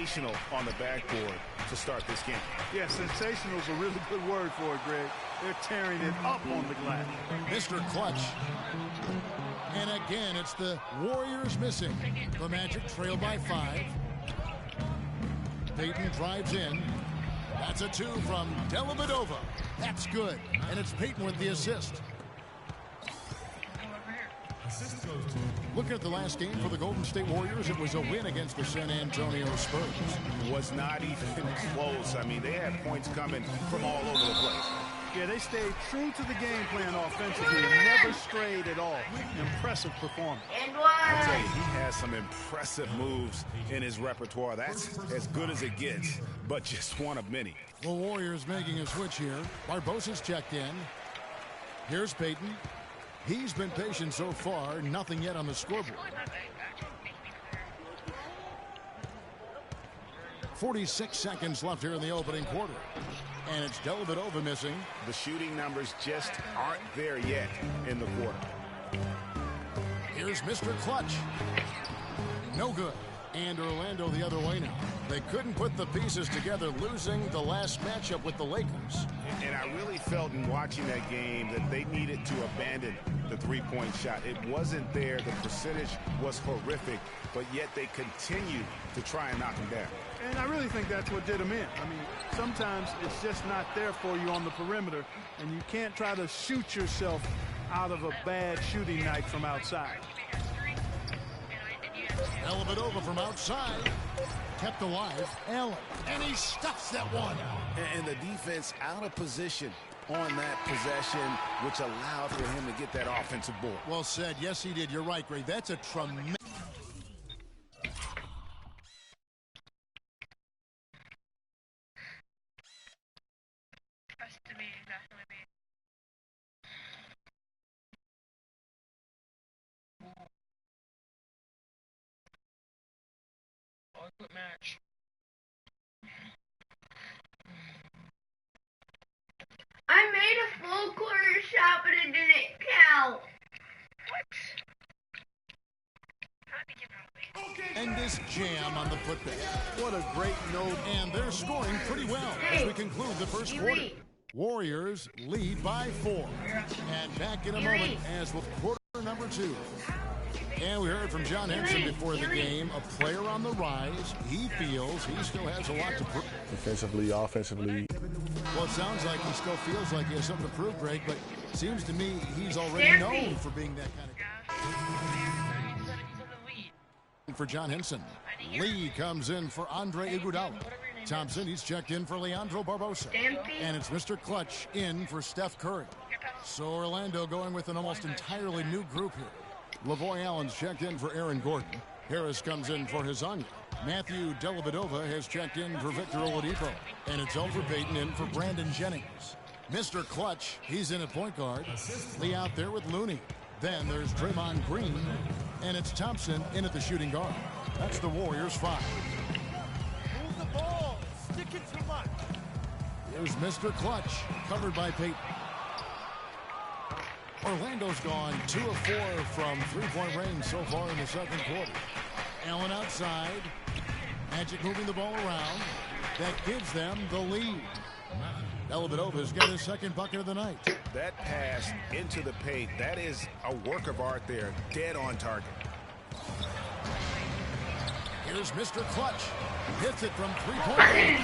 sensational on the backboard to start this game. Yeah, sensational is a really good word for it, Greg. They're tearing it up on the glass. Mr. Clutch. And again, it's the Warriors missing. The Magic trail by 5. Payton drives in. That's a 2 from Dellavedova. That's good. And it's Payton with the assist. Looking at the last game for the Golden State Warriors, it was a win against the San Antonio Spurs. Was not even close. I mean, they had points coming from all over the place. Yeah, they stayed true to the game plan offensively and never strayed at all. Impressive performance. I tell you, he has some impressive moves in his repertoire. That's as good as it gets, but just one of many. The Warriors making a switch here. Barbosa's checked in. Here's Payton. He's been patient so far. Nothing yet on the scoreboard. 46 seconds left here in the opening quarter. And it's Dellavedova missing. The shooting numbers just aren't there yet in the quarter. Here's Mr. Clutch. No good. And Orlando the other way now. They couldn't put the pieces together, losing the last matchup with the Lakers. And I really felt in watching that game that they needed to abandon the three-point shot. It wasn't there. The percentage was horrific, but yet they continued to try and knock them down. And I really think that's what did them in. I mean, sometimes it's just not there for you on the perimeter, and you can't try to shoot yourself out of a bad shooting night from outside. Dellavedova from outside. Kept alive. Allen. And he stuffs that one. And the defense out of position on that possession, which allowed for him to get that offensive board. Well said. Yes, he did. You're right, Greg. That's a tremendous. Match. I made a full corner shot, but it didn't count. What? And this jam on the putback. What a great note. And they're scoring pretty well as we conclude the first quarter. Warriors lead by 4. And back in a moment as with quarter number 2. And we heard from John Henson before the game, a player on the rise. He feels he still has a lot to prove. Defensively, offensively. Well, it sounds like he still feels like he has something to prove, Greg, but it seems to me he's already known for being that kind of guy. For John Henson. Lee comes in for Andre Iguodala. Thompson, he's checked in for Leandro Barbosa. And it's Mr. Clutch in for Steph Curry. So Orlando going with an almost entirely new group here. Lavoy Allen's checked in for Aaron Gordon. Harris comes in for Hezonja. Matthew Dellavedova has checked in for Victor Oladipo. And it's Elfrid Payton in for Brandon Jennings. Mr. Clutch, he's in at point guard. Lee out there with Looney. Then there's Draymond Green. And it's Thompson in at the shooting guard. That's the Warriors 5. Move the ball. Stick it too much. Here's Mr. Clutch, covered by Payton. Orlando's gone 2 of 4 from three-point range so far in the second quarter. Allen outside. Magic moving the ball around. That gives them the lead. Dellavedova's got his second bucket of the night. That pass into the paint, that is a work of art there, dead on target. Here's Mr. Clutch. Hits it from three-point range.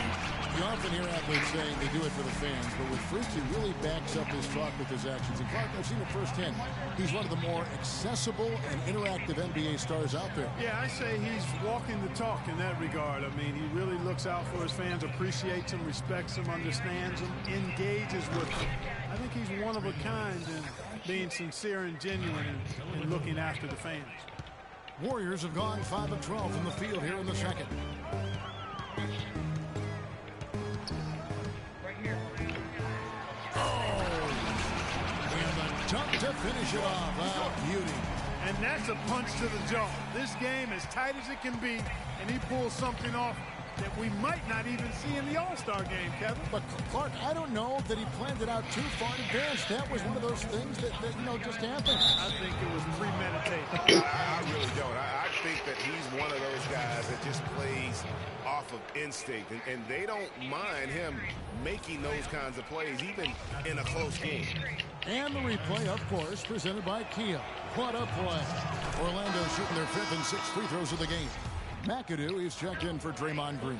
You often hear athletes saying they do it for the fans, but with Fruits, he really backs up his talk with his actions. And Clark, I've seen it firsthand. He's one of the more accessible and interactive NBA stars out there. Yeah, I say he's walking the talk in that regard. I mean, he really looks out for his fans, appreciates them, respects them, understands them, engages with them. I think he's one of a kind in being sincere and genuine and looking after the fans. Warriors have gone 5 of 12 from the field here in the second. Dunk to finish it off. Wow, beauty. And that's a punch to the jaw. This game as tight as it can be, and he pulls something off that we might not even see in the All-Star game, Kevin. But Clark, I don't know that he planned it out too far in advance. That was one of those things that just happened. I think it was premeditated. I really don't. I think that he's one of those guys that just plays off off of instinct, and they don't mind him making those kinds of plays, even in a close game. And the replay, of course, presented by Kia. What a play. Orlando shooting their 5th and 6th free throws of the game. McAdoo, he's checked in for Draymond Green.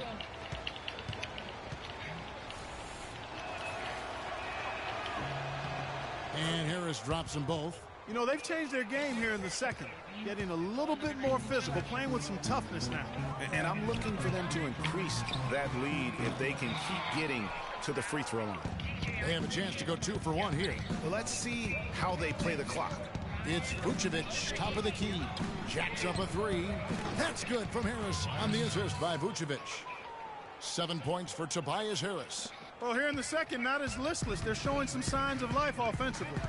And Harris drops them both. You know, they've changed their game here in the second. Getting a little bit more physical, playing with some toughness now. And I'm looking for them to increase that lead if they can keep getting to the free throw line. They have a chance to go 2 for 1 here. Let's see how they play the clock. It's Vucevic, top of the key. Jacks up a 3. That's good from Harris on the assist by Vucevic. 7 points for Tobias Harris. Well, here in the second, not as listless. They're showing some signs of life offensively.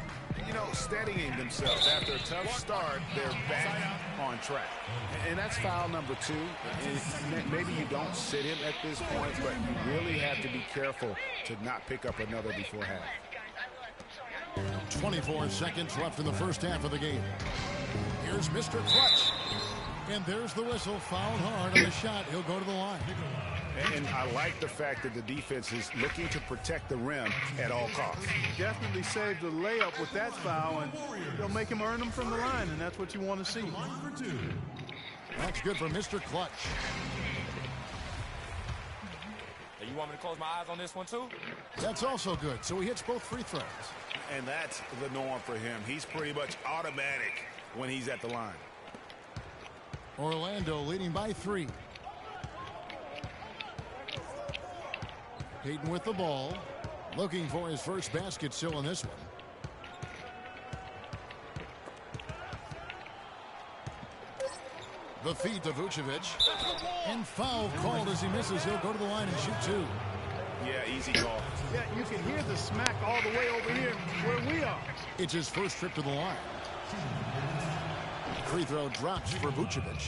You know, steadying themselves after a tough start, they're back on track. And that's foul number 2. Maybe you don't sit him at this point, but you really have to be careful to not pick up another before half. 24 seconds left in the first half of the game. Here's Mr. Clutch. And there's the whistle. Fouled hard on the shot. He'll go to the line. And I like the fact that the defense is looking to protect the rim at all costs. Definitely saved the layup with that foul, and they'll make him earn them from the line, and that's what you want to see. That's good for Mr. Clutch. Hey, you want me to close my eyes on this one too? That's also good. So he hits both free throws. And that's the norm for him. He's pretty much automatic when he's at the line. Orlando leading by 3. Payton with the ball. Looking for his first basket still in this one. The feed to Vucevic. And foul called as he misses. He'll go to the line and shoot 2. Yeah, easy call. Yeah, you can hear the smack all the way over here where we are. It's his first trip to the line. Free throw drops for Vucevic.